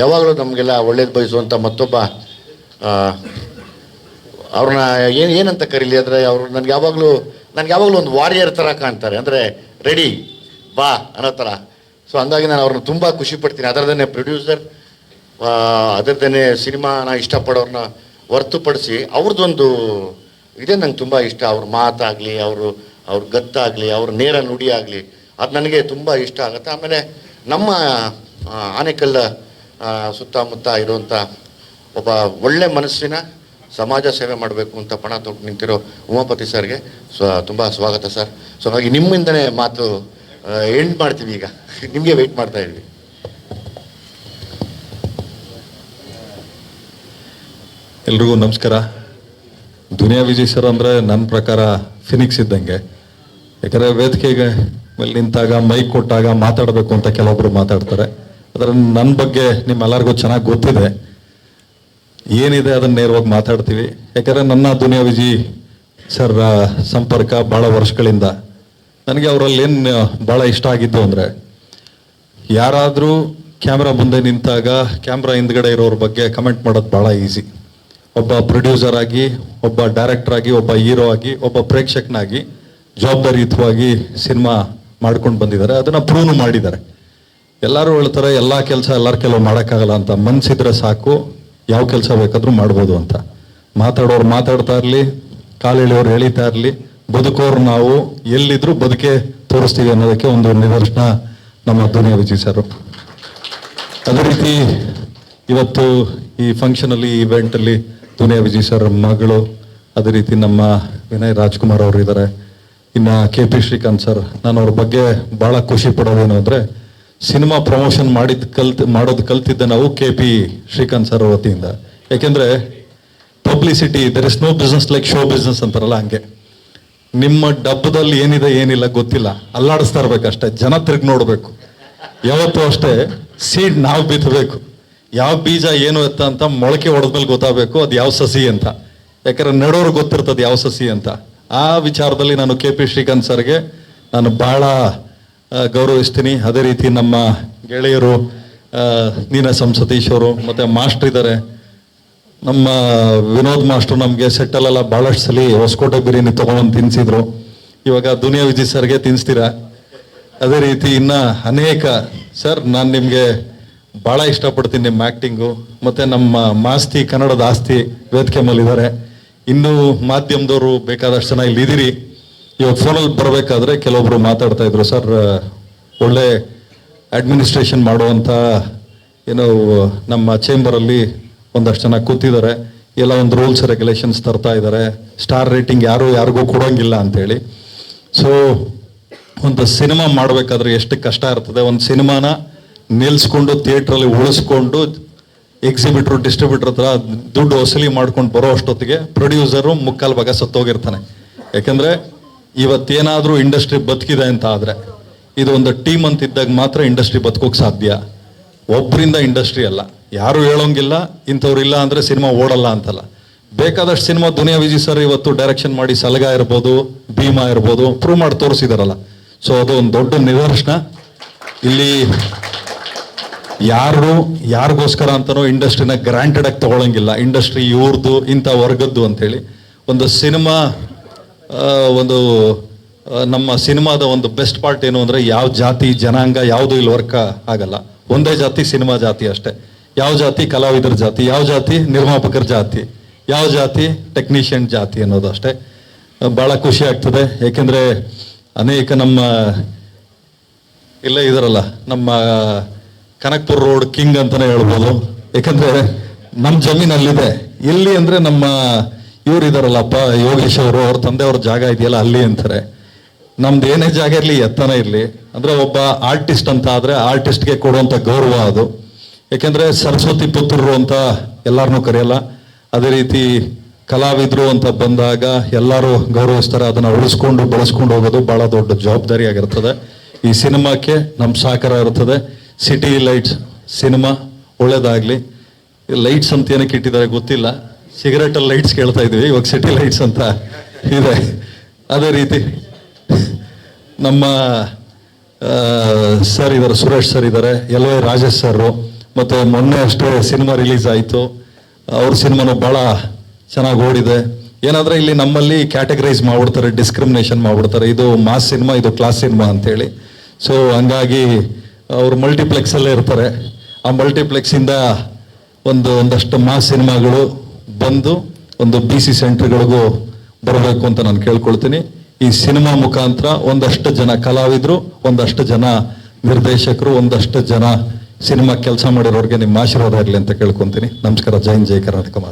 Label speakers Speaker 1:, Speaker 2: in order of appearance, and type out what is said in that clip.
Speaker 1: ಯಾವಾಗಲೂ ನಮಗೆಲ್ಲ ಒಳ್ಳೇದು ಬಯಸುವಂಥ ಮತ್ತೊಬ್ಬ ಅವ್ರನ್ನ ಏನಂತ ಕರೀಲಿ ಅಂದರೆ ಅವರು ನನಗೆ ಯಾವಾಗಲೂ ಒಂದು ವಾರಿಯರ್ ಥರ ಕಾಣ್ತಾರೆ, ಅಂದರೆ ರೆಡಿ ಬಾ ಅನ್ನೋ ಥರ. ಸೊ ಹಂಗಾಗಿ ನಾನು ಅವ್ರನ್ನ ತುಂಬ ಖುಷಿ ಪಡ್ತೀನಿ. ಅದರದೇ ಪ್ರೊಡ್ಯೂಸರ್, ಅದರದೇ ಸಿನಿಮಾನ ಇಷ್ಟಪಡೋರನ್ನ ಹೊರತುಪಡಿಸಿ ಅವ್ರದ್ದೊಂದು ಇದೇ ನಂಗೆ ತುಂಬ ಇಷ್ಟ. ಅವ್ರ ಮಾತಾಗಲಿ, ಅವ್ರ ಗತ್ತಾಗಲಿ, ಅವ್ರ ನೇರ ನುಡಿ ಆಗಲಿ, ಅದು ನನಗೆ ತುಂಬ ಇಷ್ಟ ಆಗುತ್ತೆ. ಆಮೇಲೆ ನಮ್ಮ ಆನೇಕಲ್ ಸುತ್ತಮುತ್ತ ಇರುವಂಥ ಒಬ್ಬ ಒಳ್ಳೆ ಮನಸ್ಸಿನ ಸಮಾಜ ಸೇವೆ ಮಾಡಬೇಕು ಅಂತ ಪಣ ತೊಟ್ಟು ನಿಂತಿರೋ ಉಮಾಪತಿ ಸರ್ಗೆ ತುಂಬ ಸ್ವಾಗತ ಸರ್. ಸೊ ಹಾಗಾಗಿ ನಿಮ್ಮಿಂದನೇ ಮಾತು ಎಂಡ್ ಮಾಡ್ತೀವಿ. ಈಗ ನಿಮಗೆ ವೆಯ್ಟ್ ಮಾಡ್ತಾ ಇದ್ವಿ.
Speaker 2: ಎಲ್ರಿಗೂ ನಮಸ್ಕಾರ. ದುನಿಯಾ ವಿಜಯ್ ಸರ್ ಅಂದರೆ ನನ್ನ ಪ್ರಕಾರ ಫಿನಿಕ್ಸ್ ಇದ್ದಂಗೆ. ಯಾಕಂದರೆ ವೇದಿಕೆಗೆ ಮೇಲೆ ನಿಂತಾಗ ಮೈಕ್ ಕೊಟ್ಟಾಗ ಮಾತಾಡಬೇಕು ಅಂತ ಕೆಲವೊಬ್ರು ಮಾತಾಡ್ತಾರೆ. ಅದರ ನನ್ನ ಬಗ್ಗೆ ನಿಮ್ಮೆಲ್ಲರಿಗೂ ಚೆನ್ನಾಗಿ ಗೊತ್ತಿದೆ, ಏನಿದೆ ಅದನ್ನು ನೇರವಾಗಿ ಮಾತಾಡ್ತೀವಿ. ಯಾಕಂದರೆ ನನ್ನ ದುನಿಯಾ ವಿಜಯ್ ಸರ್ ಸಂಪರ್ಕ ಭಾಳ ವರ್ಷಗಳಿಂದ. ನನಗೆ ಅವರಲ್ಲಿ ಏನು ಭಾಳ ಇಷ್ಟ ಆಗಿದ್ದು ಅಂದರೆ, ಯಾರಾದರೂ ಕ್ಯಾಮ್ರಾ ಮುಂದೆ ನಿಂತಾಗ ಕ್ಯಾಮ್ರಾ ಹಿಂದ್ಗಡೆ ಇರೋರ ಬಗ್ಗೆ ಕಮೆಂಟ್ ಮಾಡೋದು ಭಾಳ ಈಸಿ. ಒಬ್ಬ ಪ್ರೊಡ್ಯೂಸರ್ ಆಗಿ, ಒಬ್ಬ ಡೈರೆಕ್ಟರ್ ಆಗಿ, ಒಬ್ಬ ಹೀರೋ ಆಗಿ, ಒಬ್ಬ ಪ್ರೇಕ್ಷಕನಾಗಿ ಜವಾಬ್ದಾರಿಯುತವಾಗಿ ಸಿನಿಮಾ ಮಾಡ್ಕೊಂಡು ಬಂದಿದ್ದಾರೆ. ಅದನ್ನು ಪ್ರೂವ್ ಮಾಡಿದ್ದಾರೆ. ಎಲ್ಲರೂ ಹೇಳ್ತಾರೆ ಎಲ್ಲ ಕೆಲಸ ಎಲ್ಲರ ಕೆಲವು ಮಾಡೋಕ್ಕಾಗಲ್ಲ ಅಂತ. ಮನಸ್ಸಿದ್ರೆ ಸಾಕು, ಯಾವ ಕೆಲಸ ಬೇಕಾದರೂ ಮಾಡ್ಬೋದು ಅಂತ. ಮಾತಾಡೋರು ಮಾತಾಡ್ತಾ ಇರಲಿ, ಕಾಲು ಎಳೆಯೋರು ಎಳೀತಾ ಇರಲಿ, ಬದುಕೋರು ನಾವು ಎಲ್ಲಿದ್ರೂ ಬದುಕೆ ತೋರಿಸ್ತೀವಿ ಅನ್ನೋದಕ್ಕೆ ಒಂದು ನಿದರ್ಶನ ನಮ್ಮ ದುನಿಯಾ ವಿಜಯ್ ಸರ್. ಅದೇ ರೀತಿ ಇವತ್ತು ಈ ಫಂಕ್ಷನಲ್ಲಿ, ಈ ಇವೆಂಟಲ್ಲಿ ದುನಿಯಾ ವಿಜಯ್ ಸರ್ ಮಗಳು, ಅದೇ ರೀತಿ ನಮ್ಮ ವಿನಯ್ ರಾಜ್ಕುಮಾರ್ ಅವರು ಇದ್ದಾರೆ, ಇನ್ನು KP ಶ್ರೀಕಾಂತ್ ಸರ್. ನಾನು ಅವ್ರ ಬಗ್ಗೆ ಭಾಳ ಖುಷಿ ಪಡೋದೇನು ಅಂದರೆ, ಸಿನಿಮಾ ಪ್ರಮೋಷನ್ ಮಾಡೋದು ಕಲ್ತಿದ್ದೆ ನಾವು KP ಶ್ರೀಕಾಂತ್ ಸರ್ ವತಿಯಿಂದ. ಯಾಕೆಂದರೆ publicity, there is no business like show business ಅಂತಾರಲ್ಲ, ಹಂಗೆ ನಿಮ್ಮ ಡಬ್ಬದಲ್ಲಿ ಏನಿದೆ ಏನಿಲ್ಲ ಗೊತ್ತಿಲ್ಲ, ಅಲ್ಲಾಡಿಸ್ತಾ ಇರ್ಬೇಕಷ್ಟೇ, ಜನ ತಿರುಗಿ ನೋಡಬೇಕು. ಯಾವತ್ತೂ ಅಷ್ಟೇ ಸೀಡ್ ನಾವು ಬಿತ್ತಬೇಕು. ಯಾವ ಬೀಜ ಏನು ಎತ್ತ ಅಂತ ಮೊಳಕೆ ಹೊಡೆದ್ಮೇಲೆ ಗೊತ್ತಾಗಬೇಕು ಅದು ಯಾವ ಸಸಿ ಅಂತ. ಯಾಕಂದ್ರೆ ನೆಡೋರು ಗೊತ್ತಿರ್ತದೆ ಯಾವ ಸಸಿ ಅಂತ. ಆ ವಿಚಾರದಲ್ಲಿ ನಾನು KP ಶ್ರೀಕಾಂತ್ ಸರ್ಗೆ ನಾನು ಭಾಳ ಗೌರವಿಸ್ತೀನಿ. ಅದೇ ರೀತಿ ನಮ್ಮ ಗೆಳೆಯರು ನೀನಾಸಂ ಸತೀಶ್ ಅವರು, ಮತ್ತು ಮಾಸ್ಟರ್ ಇದ್ದಾರೆ, ನಮ್ಮ ವಿನೋದ್ ಮಾಸ್ಟರ್ ನಮಗೆ ಸೆಟ್ಟಲ್ಲೆಲ್ಲ ಭಾಳಷ್ಟು ಸಲ ಹೊಸಕೋಟೆ ಬಿರಿಯಾನಿ ತೊಗೊಂಡು ತಿನ್ನಿಸಿದ್ರು. ಇವಾಗ ದುನಿಯಾ ವಿಜಯ್ ಸರ್ಗೆ ತಿನ್ನಿಸ್ತೀರಾ. ಅದೇ ರೀತಿ ಇನ್ನು ಅನೇಕ ಸರ್, ನಾನು ನಿಮಗೆ ಭಾಳ ಇಷ್ಟಪಡ್ತೀನಿ ನಿಮ್ಮ ಆ್ಯಕ್ಟಿಂಗು. ಮತ್ತು ನಮ್ಮ ಮಾಸ್ತಿ ಕನ್ನಡದ ಆಸ್ತಿ ವೇದಿಕೆ ಮೇಲಿದ್ದಾರೆ. ಇನ್ನೂ ಮಾಧ್ಯಮದವರು ಬೇಕಾದಷ್ಟು ಜನ ಇಲ್ಲಿ ಇದ್ದೀರಿ. ಇವಾಗ ಫೋನಲ್ಲಿ ಬರಬೇಕಾದ್ರೆ ಕೆಲವೊಬ್ರು ಮಾತಾಡ್ತಾ ಇದ್ರು, ಸರ್ ಒಳ್ಳೆ ಅಡ್ಮಿನಿಸ್ಟ್ರೇಷನ್ ಮಾಡುವಂಥ ಏನೋ ನಮ್ಮ ಚೇಂಬರಲ್ಲಿ ಒಂದಷ್ಟು ಜನ ಕೂತಿದ್ದಾರೆ, ಎಲ್ಲ ಒಂದು ರೂಲ್ಸ್ ರೆಗ್ಯುಲೇಷನ್ಸ್ ತರ್ತಾ ಇದ್ದಾರೆ, ಸ್ಟಾರ್ ರೇಟಿಂಗ್ ಯಾರಿಗೂ ಕೊಡೋಂಗಿಲ್ಲ ಅಂತೇಳಿ. ಸೊ ಒಂದು ಸಿನಿಮಾ ಮಾಡಬೇಕಾದ್ರೆ ಎಷ್ಟು ಕಷ್ಟ ಇರ್ತದೆ. ಒಂದು ಸಿನಿಮಾನ ನಿಲ್ಲಿಸ್ಕೊಂಡು ಥಿಯೇಟ್ರಲ್ಲಿ ಉಳಿಸ್ಕೊಂಡು ಎಕ್ಸಿಬಿಟ್ರು ಡಿಸ್ಟ್ರಿಬ್ಯೂಟರ್ ಹತ್ರ ದುಡ್ಡು ವಸೂಲಿ ಮಾಡ್ಕೊಂಡು ಬರೋ ಅಷ್ಟೊತ್ತಿಗೆ ಪ್ರೊಡ್ಯೂಸರು ಮುಕ್ಕಾಲು ಭಾಗ ಸತ್ತೋಗಿರ್ತಾನೆ. ಯಾಕೆಂದರೆ ಇವತ್ತೇನಾದರೂ ಇಂಡಸ್ಟ್ರಿ ಬದುಕಿದೆ ಅಂತ ಆದರೆ, ಇದು ಒಂದು ಟೀಮ್ ಅಂತ ಇದ್ದಾಗ ಮಾತ್ರ ಇಂಡಸ್ಟ್ರಿ ಬದುಕೋಕೆ ಸಾಧ್ಯ. ಒಬ್ಬರಿಂದ ಇಂಡಸ್ಟ್ರಿ ಅಲ್ಲ, ಯಾರು ಹೇಳೋಂಗಿಲ್ಲ ಇಂಥವ್ರು ಇಲ್ಲ ಅಂದರೆ ಸಿನಿಮಾ ಓಡಲ್ಲ ಅಂತಲ್ಲ. ಬೇಕಾದಷ್ಟು ಸಿನಿಮಾ ದುನಿಯಾ ವಿಜಯ್ ಸರ್ ಇವತ್ತು ಡೈರೆಕ್ಷನ್ ಮಾಡಿ, ಸಲಗ ಇರ್ಬೋದು, ಭೀಮಾ ಇರ್ಬೋದು, ಪ್ರೂವ್ ಮಾಡಿ ತೋರಿಸಿದಾರಲ್ಲ. ಸೊ ಅದು ಒಂದು ದೊಡ್ಡ ನಿದರ್ಶನ. ಇಲ್ಲಿ ಯಾರಿಗೋಸ್ಕರ ಅಂತನೋ ಇಂಡಸ್ಟ್ರಿನ ಗ್ರಾಂಟೆಡ್ ಆಗಿ ತಗೊಳಂಗಿಲ್ಲ. ಇಂಡಸ್ಟ್ರಿ ಇವ್ರದ್ದು, ಇಂಥ ವರ್ಗದ್ದು ಅಂತೇಳಿ. ಒಂದು ಸಿನಿಮಾ, ಒಂದು ನಮ್ಮ ಸಿನಿಮಾದ ಒಂದು ಬೆಸ್ಟ್ ಪಾರ್ಟ್ ಏನು ಅಂದರೆ, ಯಾವ ಜಾತಿ ಜನಾಂಗ ಯಾವುದು ಇಲ್ಲಿ ವರ್ಕ್ ಆಗಲ್ಲ. ಒಂದೇ ಜಾತಿ ಸಿನಿಮಾ ಜಾತಿ ಅಷ್ಟೇ. ಯಾವ ಜಾತಿ ಕಲಾವಿದರ ಜಾತಿ, ಯಾವ ಜಾತಿ ನಿರ್ಮಾಪಕರ ಜಾತಿ, ಯಾವ ಜಾತಿ ಟೆಕ್ನಿಷಿಯನ್ ಜಾತಿ ಅನ್ನೋದು ಅಷ್ಟೇ. ಭಾಳ ಖುಷಿ ಆಗ್ತದೆ. ಏಕೆಂದರೆ ಅನೇಕ ನಮ್ಮ ಇಲ್ಲೇ ಇದಾರಲ್ಲ, ನಮ್ಮ ಕನಕ್ಪುರ ರೋಡ್ ಕಿಂಗ್ ಅಂತಲೇ ಹೇಳ್ಬೋದು. ಯಾಕಂದರೆ ನಮ್ಮ ಜಮೀನಲ್ಲಿದೆ. ಎಲ್ಲಿ ಅಂದರೆ ನಮ್ಮ ಇವ್ರು ಇದಾರಲ್ಲಪ್ಪ ಯೋಗೇಶ್ ಅವರು, ಅವ್ರ ತಂದೆಯವ್ರ ಜಾಗ ಇದೆಯಲ್ಲ ಅಲ್ಲಿ ಅಂತಾರೆ. ನಮ್ದು ಏನೇ ಜಾಗ ಇರಲಿ, ಎತ್ತನ ಇರಲಿ, ಅಂದರೆ ಒಬ್ಬ ಆರ್ಟಿಸ್ಟ್ ಅಂತ ಆದರೆ ಆರ್ಟಿಸ್ಟ್ಗೆ ಕೊಡುವಂಥ ಗೌರವ ಅದು. ಯಾಕೆಂದರೆ ಸರಸ್ವತಿ ಪುತ್ರರು ಅಂತ ಎಲ್ಲರನ್ನೂ ಕರೆಯಲ್ಲ. ಅದೇ ರೀತಿ ಕಲಾವಿದರು ಅಂತ ಬಂದಾಗ ಎಲ್ಲರೂ ಗೌರವಿಸ್ತಾರೆ. ಅದನ್ನು ಉಳಿಸ್ಕೊಂಡು ಬೆಳೆಸ್ಕೊಂಡು ಹೋಗೋದು ಭಾಳ ದೊಡ್ಡ ಜವಾಬ್ದಾರಿ ಆಗಿರ್ತದೆ. ಈ ಸಿನಿಮಾಕ್ಕೆ ನಮ್ಮ ಸಹಕಾರ ಇರ್ತದೆ. ಸಿಟಿ ಲೈಟ್ಸ್ ಸಿನಿಮಾ ಒಳ್ಳೇದಾಗಲಿ. ಲೈಟ್ಸ್ ಅಂತ ಏನಕ್ಕೆ ಇಟ್ಟಿದ್ದಾರೆ ಗೊತ್ತಿಲ್ಲ, ಸಿಗರೇಟಲ್ಲಿ ಲೈಟ್ಸ್ ಕೇಳ್ತಾ ಇದ್ವಿ, ಇವಾಗ ಸಿಟಿ ಲೈಟ್ಸ್ ಅಂತ ಇದೆ. ಅದೇ ರೀತಿ ನಮ್ಮ ಸರ್ ಇದ್ದಾರೆ, ಸುರೇಶ್ ಸರ್ ಇದ್ದಾರೆ, LY ರಾಜೇಶ್ ಸರ್, ಮತ್ತು ಮೊನ್ನೆ ಅಷ್ಟೇ ಸಿನಿಮಾ ರಿಲೀಸ್ ಆಯಿತು. ಅವ್ರ ಸಿನಿಮಾನು ಭಾಳ ಚೆನ್ನಾಗಿ ಓಡಿದೆ. ಏನಂದ್ರೆ ಇಲ್ಲಿ ನಮ್ಮಲ್ಲಿ ಕ್ಯಾಟಗರೈಸ್ ಮಾಡ್ಬಿಡ್ತಾರೆ, ಡಿಸ್ಕ್ರಿಮಿನೇಷನ್ ಮಾಡ್ಬಿಡ್ತಾರೆ, ಇದು ಮಾಸ್ ಸಿನಿಮಾ, ಇದು ಕ್ಲಾಸ್ ಸಿನಿಮಾ ಅಂತೇಳಿ. ಸೊ ಹಂಗಾಗಿ ಅವರು ಮಲ್ಟಿಪ್ಲೆಕ್ಸಲ್ಲೇ ಇರ್ತಾರೆ. ಆ ಮಲ್ಟಿಪ್ಲೆಕ್ಸಿಂದ ಒಂದಷ್ಟು ಮಾಸ್ ಸಿನಿಮಾಗಳು ಬಂದು ಒಂದು BC ಸೆಂಟರ್ಗಳಿಗೂ ಬರಬೇಕು ಅಂತ ನಾನು ಕೇಳ್ಕೊಳ್ತೀನಿ. ಈ ಸಿನಿಮಾ ಮುಖಾಂತರ ಒಂದಷ್ಟು ಜನ ಕಲಾವಿದರು, ಒಂದಷ್ಟು ಜನ ನಿರ್ದೇಶಕರು, ಒಂದಷ್ಟು ಜನ ಸಿನಿಮಾ ಕೆಲಸ ಮಾಡಿರೋರಿಗೆ ನಿಮ್ಮ ಆಶೀರ್ವಾದ ಇರಲಿ ಅಂತ ಕೇಳ್ಕೊತೀನಿ. ನಮಸ್ಕಾರ. ಜೈ ಹಿಂದ್, ಜೈ ಕರ್ನಾಟಕ.